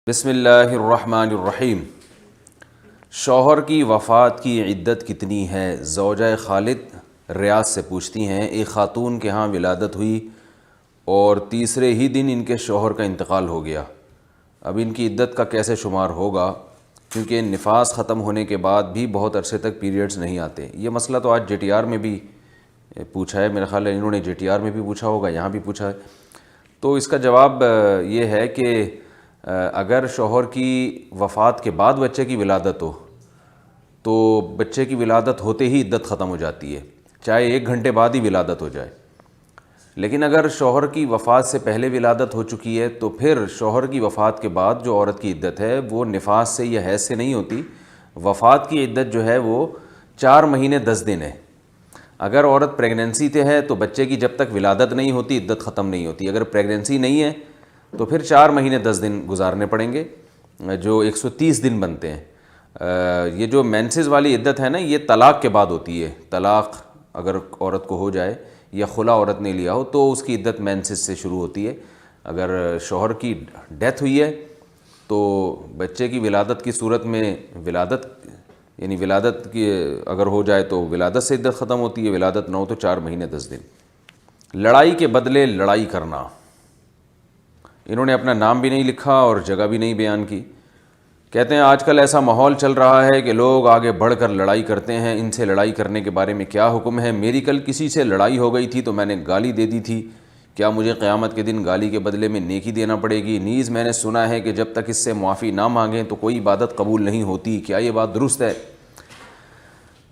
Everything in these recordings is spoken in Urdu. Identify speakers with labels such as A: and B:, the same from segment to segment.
A: بسم اللہ الرحمن الرحیم۔ شوہر کی وفات کی عدت کتنی ہے؟ زوجہ خالد ریاض سے پوچھتی ہیں، ایک خاتون کے ہاں ولادت ہوئی اور تیسرے ہی دن ان کے شوہر کا انتقال ہو گیا، اب ان کی عدت کا کیسے شمار ہوگا؟ کیونکہ نفاس ختم ہونے کے بعد بھی بہت عرصے تک پیریڈز نہیں آتے۔ یہ مسئلہ تو آج JTR میں بھی پوچھا ہے، میرا خیال ہے انہوں نے JTR میں بھی پوچھا ہوگا، یہاں بھی پوچھا ہے۔ تو اس کا جواب یہ ہے کہ اگر شوہر کی وفات کے بعد بچے کی ولادت ہو تو بچے کی ولادت ہوتے ہی عدت ختم ہو جاتی ہے، چاہے 1 گھنٹے بعد ہی ولادت ہو جائے۔ لیکن اگر شوہر کی وفات سے پہلے ولادت ہو چکی ہے تو پھر شوہر کی وفات کے بعد جو عورت کی عدت ہے وہ نفاس سے یا حیض سے نہیں ہوتی، وفات کی عدت جو ہے وہ 4 مہینے 10 دن ہے۔ اگر عورت پریگننسی تے ہے تو بچے کی جب تک ولادت نہیں ہوتی عدت ختم نہیں ہوتی، اگر پریگننسی نہیں ہے تو پھر 4 مہینے 10 دن گزارنے پڑیں گے، جو 130 دن بنتے ہیں۔ یہ جو مینسز والی عدت ہے نا، یہ طلاق کے بعد ہوتی ہے۔ طلاق اگر عورت کو ہو جائے یا خلا عورت نے لیا ہو تو اس کی عدت مینسز سے شروع ہوتی ہے۔ اگر شوہر کی ڈیتھ ہوئی ہے تو بچے کی ولادت کی صورت میں ولادت کی اگر ہو جائے تو ولادت سے عدت ختم ہوتی ہے، ولادت نہ ہو تو 4 مہینے 10 دن۔ لڑائی کے بدلے لڑائی کرنا، انہوں نے اپنا نام بھی نہیں لکھا اور جگہ بھی نہیں بیان کی۔ کہتے ہیں آج کل ایسا ماحول چل رہا ہے کہ لوگ آگے بڑھ کر لڑائی کرتے ہیں، ان سے لڑائی کرنے کے بارے میں کیا حکم ہے؟ میری کل کسی سے لڑائی ہو گئی تھی تو میں نے گالی دے دی تھی، کیا مجھے قیامت کے دن گالی کے بدلے میں نیکی دینا پڑے گی؟ نیز میں نے سنا ہے کہ جب تک اس سے معافی نہ مانگیں تو کوئی عبادت قبول نہیں ہوتی، کیا یہ بات درست ہے؟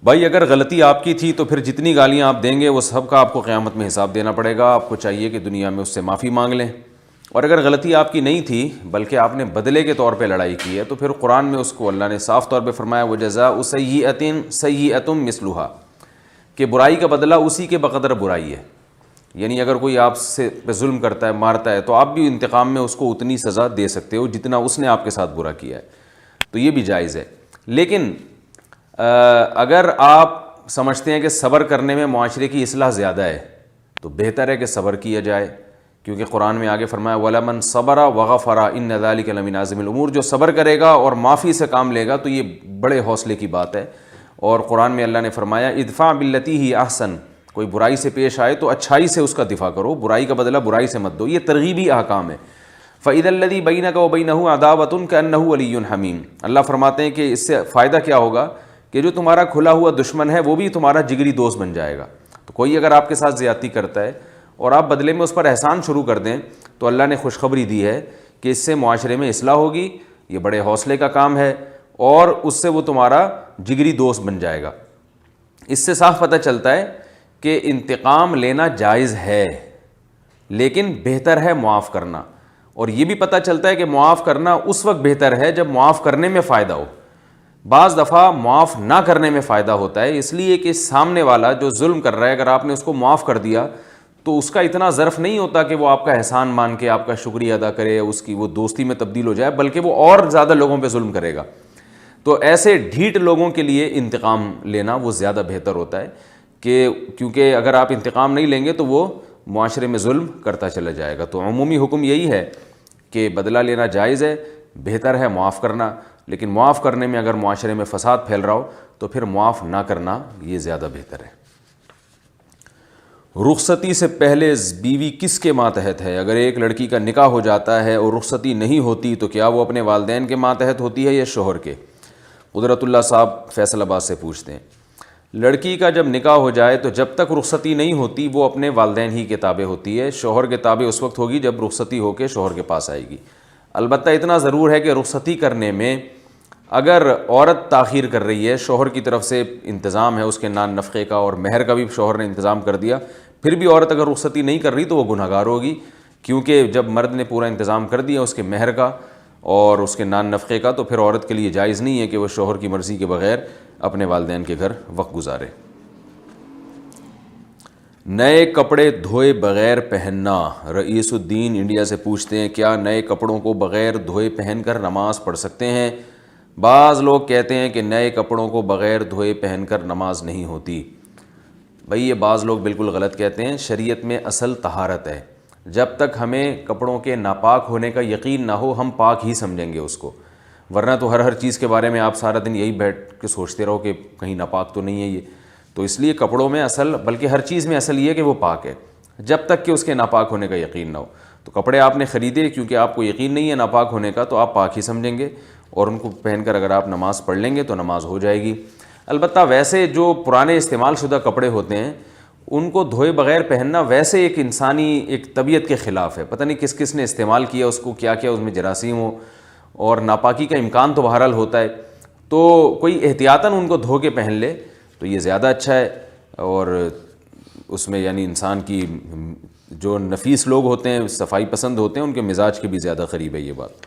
A: بھائی اگر غلطی آپ کی تھی تو پھر جتنی گالیاں آپ دیں گے وہ سب کا آپ کو قیامت میں حساب دینا پڑے گا۔ آپ کو چاہیے کہ دنیا میں اس سے معافی مانگ لیں، اور اگر غلطی آپ کی نہیں تھی بلکہ آپ نے بدلے کے طور پہ لڑائی کی ہے تو پھر قرآن میں اس کو اللہ نے صاف طور پہ فرمایا وَجَزَاءُ سَیِّئَةٍ سَیِّئَةٌ مِثْلُهَا، کہ برائی کا بدلہ اسی کے بقدر برائی ہے۔ یعنی اگر کوئی آپ سے پہ ظلم کرتا ہے، مارتا ہے، تو آپ بھی انتقام میں اس کو اتنی سزا دے سکتے ہو جتنا اس نے آپ کے ساتھ برا کیا ہے، تو یہ بھی جائز ہے۔ لیکن اگر آپ سمجھتے ہیں کہ صبر کرنے میں معاشرے کی اصلاح زیادہ ہے تو بہتر ہے کہ صبر کیا جائے، کیونکہ قرآن میں آگے فرمایا وَلَمَنْ صَبَرَ وَغَفَرَ إِنَّ ذَلِكَ لَمِنْ عَزْمِ الْأُمُورِ، جو صبر کرے گا اور معافی سے کام لے گا تو یہ بڑے حوصلے کی بات ہے۔ اور قرآن میں اللہ نے فرمایا ادفع باللتی ہی احسن، کوئی برائی سے پیش آئے تو اچھائی سے اس کا دفاع کرو، برائی کا بدلہ برائی سے مت دو، یہ ترغیبی احکام ہے۔ فَإِذَا الَّذِي بَيْنَكَ وَبَيْنَهُ عَدَاوَةٌ كَأَنَّهُ وَلِيٌّ حَمِيمٌ، اللہ فرماتے ہیں کہ اس سے فائدہ کیا ہوگا کہ جو تمہارا کھلا ہوا دشمن ہے وہ بھی تمہارا جگری دوست بن جائے گا۔ تو کوئی اگر آپ کے ساتھ زیادتی کرتا ہے اور آپ بدلے میں اس پر احسان شروع کر دیں تو اللہ نے خوشخبری دی ہے کہ اس سے معاشرے میں اصلاح ہوگی، یہ بڑے حوصلے کا کام ہے، اور اس سے وہ تمہارا جگری دوست بن جائے گا۔ اس سے صاف پتہ چلتا ہے کہ انتقام لینا جائز ہے، لیکن بہتر ہے معاف کرنا، اور یہ بھی پتہ چلتا ہے کہ معاف کرنا اس وقت بہتر ہے جب معاف کرنے میں فائدہ ہو۔ بعض دفعہ معاف نہ کرنے میں فائدہ ہوتا ہے، اس لیے کہ سامنے والا جو ظلم کر رہا ہے اگر آپ نے اس کو معاف کر دیا تو اس کا اتنا ظرف نہیں ہوتا کہ وہ آپ کا احسان مان کے آپ کا شکریہ ادا کرے، اس کی وہ دوستی میں تبدیل ہو جائے، بلکہ وہ اور زیادہ لوگوں پہ ظلم کرے گا۔ تو ایسے ڈھیٹ لوگوں کے لیے انتقام لینا وہ زیادہ بہتر ہوتا ہے، کیونکہ اگر آپ انتقام نہیں لیں گے تو وہ معاشرے میں ظلم کرتا چلا جائے گا۔ تو عمومی حکم یہی ہے کہ بدلہ لینا جائز ہے، بہتر ہے معاف کرنا، لیکن معاف کرنے میں اگر معاشرے میں فساد پھیل رہا ہو تو پھر معاف نہ کرنا یہ زیادہ بہتر ہے۔ رخصتی سے پہلے بیوی کس کے ماتحت ہے؟ اگر ایک لڑکی کا نکاح ہو جاتا ہے اور رخصتی نہیں ہوتی تو کیا وہ اپنے والدین کے ماتحت ہوتی ہے یا شوہر کے؟ قدرت اللہ صاحب فیصل آباد سے پوچھتے ہیں۔ لڑکی کا جب نکاح ہو جائے تو جب تک رخصتی نہیں ہوتی وہ اپنے والدین ہی کے تابع ہوتی ہے، شوہر کے تابع اس وقت ہوگی جب رخصتی ہو کے شوہر کے پاس آئے گی۔ البتہ اتنا ضرور ہے کہ رخصتی کرنے میں اگر عورت تاخیر کر رہی ہے، شوہر کی طرف سے انتظام ہے اس کے نان نفقے کا اور مہر کا بھی شوہر نے انتظام کر دیا، پھر بھی عورت اگر رخصتی نہیں کر رہی تو وہ گنہگار ہوگی، کیونکہ جب مرد نے پورا انتظام کر دیا اس کے مہر کا اور اس کے نان نفقے کا تو پھر عورت کے لیے جائز نہیں ہے کہ وہ شوہر کی مرضی کے بغیر اپنے والدین کے گھر وقت گزارے۔ نئے کپڑے دھوئے بغیر پہننا، رئیس الدین انڈیا سے پوچھتے ہیں کیا نئے کپڑوں کو بغیر دھوئے پہن کر نماز پڑھ سکتے ہیں؟ بعض لوگ کہتے ہیں کہ نئے کپڑوں کو بغیر دھوئے پہن کر نماز نہیں ہوتی۔ بھئی یہ بعض لوگ بالکل غلط کہتے ہیں، شریعت میں اصل طہارت ہے، جب تک ہمیں کپڑوں کے ناپاک ہونے کا یقین نہ ہو ہم پاک ہی سمجھیں گے اس کو، ورنہ تو ہر چیز کے بارے میں آپ سارا دن یہی بیٹھ کے سوچتے رہو کہ کہیں ناپاک تو نہیں ہے یہ. تو اس لیے کپڑوں میں اصل، بلکہ ہر چیز میں اصل یہ ہے کہ وہ پاک ہے جب تک کہ اس کے ناپاک ہونے کا یقین نہ ہو. تو کپڑے آپ نے خریدے کیونکہ آپ کو یقین نہیں ہے ناپاک ہونے کا، تو آپ پاک ہی سمجھیں گے اور ان کو پہن کر اگر آپ نماز پڑھ لیں گے تو نماز ہو جائے گی. البتہ ویسے جو پرانے استعمال شدہ کپڑے ہوتے ہیں ان کو دھوئے بغیر پہننا ویسے ایک انسانی ایک طبیعت کے خلاف ہے. پتہ نہیں کس کس نے استعمال کیا اس کو، کیا کیا اس میں جراثیم ہو، اور ناپاکی کا امکان تو بہرحال ہوتا ہے. تو کوئی احتیاطاً ان کو دھو کے پہن لے تو یہ زیادہ اچھا ہے. اور اس میں یعنی انسان کی جو نفیس لوگ ہوتے ہیں، صفائی پسند ہوتے ہیں، ان کے مزاج کے بھی زیادہ قریب ہے یہ بات.